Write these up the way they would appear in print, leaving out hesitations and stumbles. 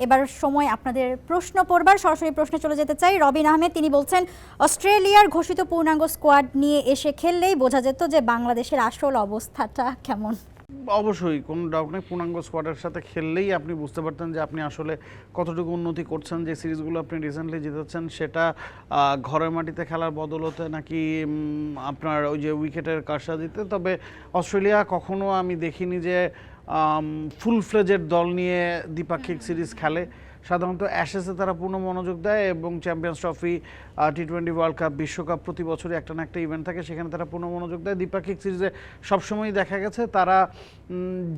এবার সময় আপনাদের প্রশ্ন পড়বার। সরাসরি প্রশ্নে চলে যেতে চাই। রবিন আহমেদ তিনি বলছেন, অস্ট্রেলিয়ার ঘোষিত পূর্ণাঙ্গ স্কোয়াড নিয়ে এসে খেললেই বোঝা যেত যে বাংলাদেশের আসল অবস্থাটা কেমন। অবশ্যই কোনো ডাউট নেই, পূর্ণাঙ্গ স্কোয়াডের সাথে খেললেই আপনি বুঝতে পারতেন যে আপনি আসলে কতটুকু উন্নতি করছেন। যে সিরিজগুলো আপনি রিসেন্টলি জিতেছেন সেটা ঘরের মাটিতে খেলার বদলতে নাকি আপনার ওই যে উইকেটের কারসাজিতে। তবে অস্ট্রেলিয়া কখনো আমি দেখিনি যে ফুল ফ্লেজের দল নিয়ে দ্বিপাক্ষিক সিরিজ খেলে। সাধারণত অ্যাশেসে তারা পূর্ণ মনোযোগ দেয় এবং চ্যাম্পিয়ন্স ট্রফি, টি-20 ওয়ার্ল্ড কাপ, বিশ্বকাপ প্রতি বছরই একটা না একটা ইভেন্ট থাকে, সেখানে তারা পূর্ণ মনোযোগ দেয়। দ্বিপাক্ষিক সিরিজে সবসময়ই দেখা গেছে তারা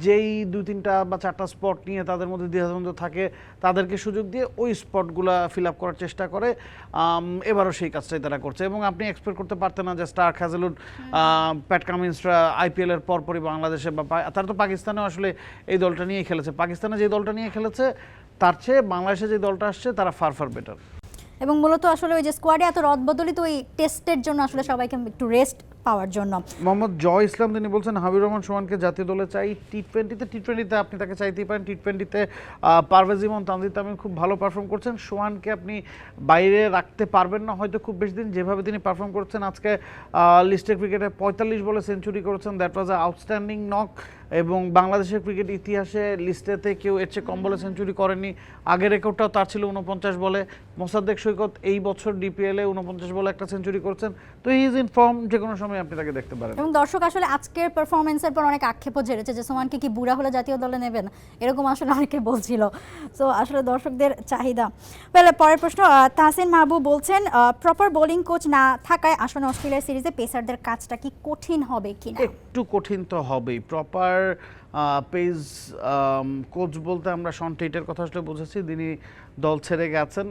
যেই 2-3টা বা 4টা স্পট নিয়ে তাদের মধ্যে দ্বিধাদ্বন্দ্ব থাকে তাদেরকে সুযোগ দিয়ে ওই স্পটগুলো ফিল আপ করার চেষ্টা করে। এবারও সেই কাজটাই তারা করছে এবং আপনি এক্সপেক্ট করতে পারতেন না যে স্টার্ক, হ্যাজেলউড, প্যাট কামিন্সরা আইপিএলের পরপরই বাংলাদেশে বা তারা তো পাকিস্তানেও আসলে এই দলটা নিয়েই খেলেছে। পাকিস্তানে যে দলটা নিয়ে খেলেছে তার চেয়ে বাংলাদেশে যে দলটা আসছে তারা ফার বেটার। এবং মূলত আসলে ওই যে স্কোয়াডে এত রদবদলি তো ওই টেস্টের জন্য আসলে সবাইকে একটু রেস্ট পাওয়ার জন্য। মোহাম্মদ জয় ইসলাম তিনি বলছেন, হাবিবুর রহমান সোহানকে জাতীয় দলে চাই। টি-20তে আপনি তাকে চাইতেই পারেন। টি-20তে পারভেজ ইমন, তানজিদ তামিম খুব ভালো পারফর্ম করছেন। সোহানকে আপনি বাইরে রাখতে পারবেন না হয়তো খুব বেশি দিন, যেভাবে তিনি পারফর্ম করছেন। আজকে লিস্টের ক্রিকেটে 45 বলে সেঞ্চুরি করেছেন, that was a outstanding knock. এবং বাংলাদেশের ক্রিকেট ইতিহাসে লিস্টেতে কেউ এর চেয়ে কম বলে সেঞ্চুরি করেনি। আগের রেকর্ডটাও তার ছিল 49 বলে। মোসাদ্দেক সৈকত এই বছর ডিপিএলে 49 বলে একটা সেঞ্চুরি করছেন। তো হি ইজ ইন ফর্ম, যে কোনো সময় আপনি তাকে দেখতে পারেন। এবং দর্শক আসলে আজকের পারফরমেন্সের পর অনেক আক্ষেপও ঝেড়েছে যে সোহানকে কি বুড়া হলে জাতীয় দলে নেবেন, এরকম আসলে অনেকে বলছিল। সো আসলে দর্শকদের চাহিদা। পরের প্রশ্ন, তাহসিন মাহবুব বলছেন, প্রপার বোলিং কোচ না থাকায় আসলে অস্ট্রেলিয়ার সিরিজে পেসারদের কাজটা কি কঠিন হবে কিনা? একটু কঠিন তো হবেই। প্রপার পেস কোচ বলতে আমরা শন টেটের কথা আসলে বুঝেছি, তিনি দল ছেড়ে গেছেন,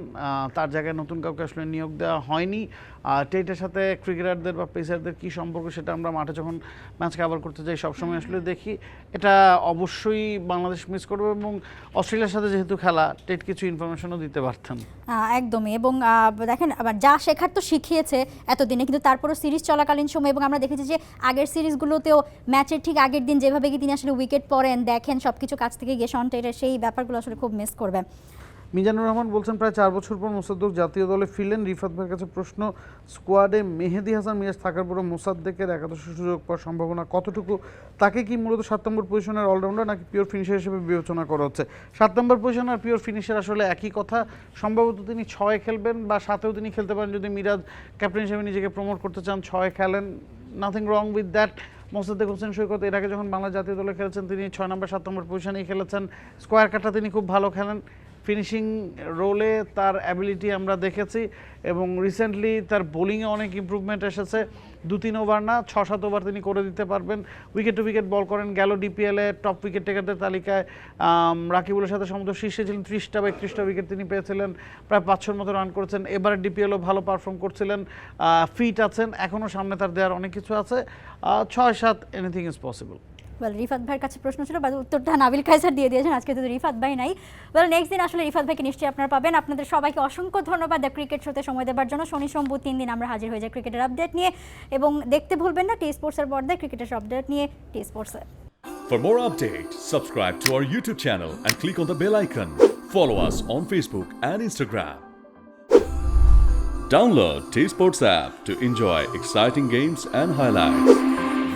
তার জায়গায় নতুন কাউকে আসলে নিয়োগ দেওয়া হয়নি। টেটের সাথে ক্রিকেটারদের বা পেসারদের কী সম্পর্ক সেটা আমরা মাঠে যখন ম্যাচ কভার করতে যাই সবসময় আসলে দেখি। এটা অবশ্যই বাংলাদেশ মিস করবে এবং অস্ট্রেলিয়ার সাথে যেহেতু খেলা, টেট কিছু ইনফরমেশনও দিতে পারতেন। একদমই। এবং দেখেন আবার যা শেখার তো শিখিয়েছে এতদিনে, কিন্তু তারপরও সিরিজ চলাকালীন সময় এবং আমরা দেখেছি যে আগের সিরিজগুলোতেও ম্যাচের ঠিক আগের দিন যেভাবে কি তিনি আসলে উইকেট পড়েন, দেখেন সব কিছু কাছ থেকে গিয়ে শন টেটের সেই ব্যাপারগুলো আসলে খুব মিস করবে। মিজানুর রহমান বলছেন, প্রায় 4 বছর পর মোসাদ্দেক জাতীয় দলে ফিরলেন। রিফাত ভাইয়ের কাছে প্রশ্ন, স্কোয়াডে মেহেদী হাসান মিরাজ থাকার পরও মোসাদ্দেকের একাদশে সুযোগ পাওয়ার সম্ভাবনা কতটুকু? তাকে কি মূলত 7 নম্বর পজিশনের অলরাউন্ডার নাকি পিওর ফিনিশার হিসেবে বিবেচনা করা হচ্ছে? 7 নম্বর পজিশন আর পিওর ফিনিশার আসলে একই কথা। সম্ভবত তিনি 6 খেলবেন বা 7-এও তিনি খেলতে পারেন যদি মিরাজ ক্যাপ্টেন হিসেবে নিজেকে প্রমোট করতে চান। 6 খেলেন, nothing wrong with that. Mosaddek Hossain Saikat এর আগে যখন বাংলা জাতীয় দলে খেলেছেন তিনি 6 নম্বর 7 নম্বর পজিশনেই খেলেছেন। স্কোয়ার কাটটা তিনি খুব ভালো খেলেন, ফিনিশিং রোলে তার অ্যাবিলিটি আমরা দেখেছি এবং রিসেন্টলি তার বোলিংয়ে অনেক ইমপ্রুভমেন্ট এসেছে। 2-3 ওভার না, 6-7 ওভার তিনি করে দিতে পারবেন। উইকেট টু উইকেট বল করেন, গেল ডিপিএলে টপ উইকেট টেকারদের তালিকায় রাকিবুলের সাথে সমুদ্র শীর্ষে ছিলেন। 30টা বা 31টা উইকেট তিনি পেয়েছিলেন, প্রায় 500-র মতো রান করেছেন। এবারে ডিপিএলও ভালো পারফর্ম করছিলেন, ফিট আছেন, এখনও সামনে তার দেওয়ার অনেক কিছু আছে। 6-7 এনিথিং ইজ পসিবল। রিফাত ভাইয়ের কাছে প্রশ্ন ছিল, বাট উত্তরটা নাবিল কায়সার দিয়ে দিয়েছেন। আজকে তো রিফাত ভাই নাই। নেক্সট দিন আসলে রিফাত ভাইকে নিশ্চয়ই আপনারা পাবেন। আপনাদের সবাইকে অসংখ্য ধন্যবাদ ক্রিকেট শোতে সময় দেওয়ার জন্য। শনি সোম বুধ 3 দিন আমরা হাজির হয়ে যাই ক্রিকেটের আপডেট নিয়ে, এবং দেখতে ভুলবেন না টি স্পোর্টসের পর্দায় ক্রিকেটের আপডেট নিয়ে টি স্পোর্টসে। For more updates, subscribe to our YouTube channel and click on the bell icon. Follow us on Facebook and Instagram. Download T Sports app to enjoy exciting games and highlights.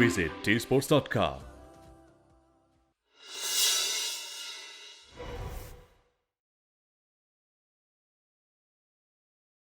Visit tsports.com.